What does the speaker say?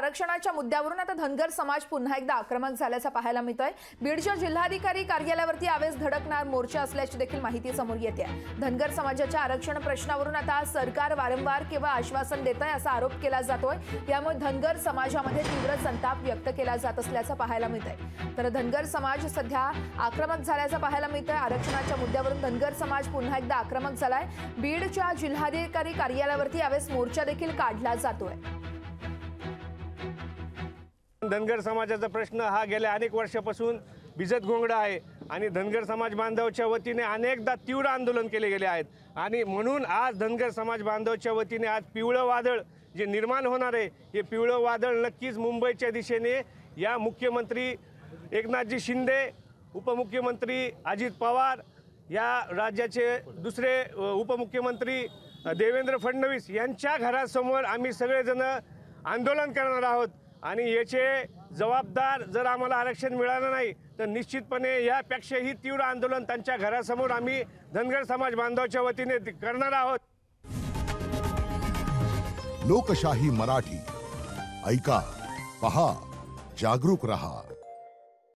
आरक्षणाच्या मुद्द्यावरून आता धनगर समाज पुन्हा एकदा आक्रमक झाल्याचं पाहायला मिळतंय। बीडच्या जिल्हाधिकारी कार्यालयावरती यावेळेस धडकणार मोर्चा असल्याची देखील माहिती समोर येते आहे। धनगर समाजाच्या आरक्षण प्रश्नावरून आता सरकार वारंवार केवळ आश्वासन देत आहे असा आरोप केला जातोय। यामुळे धनगर समाजामध्ये तीव्र संताप व्यक्त केला जात असल्याचं पाहायला मिळतंय। तर धनगर समाज सध्या आक्रमक झाल्याचं पाहायला मिळतंय। आरक्षणाच्या मुद्द्यावरून धनगर समाज पुन्हा एकदा आक्रमक झालाय। बीडच्या जिल्हाधिकारी कार्यालयावरती यावेळेस मोर्चा देखील काढला जातोय। धनगर समाजाचा प्रश्न हा गेल्या अनेक वर्षापासून भिजत घोंगडा आहे आणि धनगर समाज बांधवाच्या वतीने अनेकदा तीव्र आंदोलन केले गेले आहेत आणि म्हणून आज धनगर समाज बांधवाच्या वतीने आज पिवळं वादळ जे निर्माण होणार आहे, हे पिवळं वादळ नक्कीच मुंबईच्या दिशेने या मुख्यमंत्री एकनाथजी शिंदे, उपमुख्यमंत्री अजित पवार, या राज्याचे दुसरे उपमुख्यमंत्री देवेंद्र फडणवीस यांच्या घरासमोर आम्ही सगळेजण आंदोलन करणार आहोत आणि याचे जबाबदार जर आम्हाला आरक्षण मिळालं नाही तर निश्चितपणे यापेक्षाही तीव्र आंदोलन त्यांच्या घरासमोर आम्ही धनगर समाज बांधवाच्या वतीने करणार आहोत। लोकशाही मराठी ऐका, पहा, जागरूक रहा।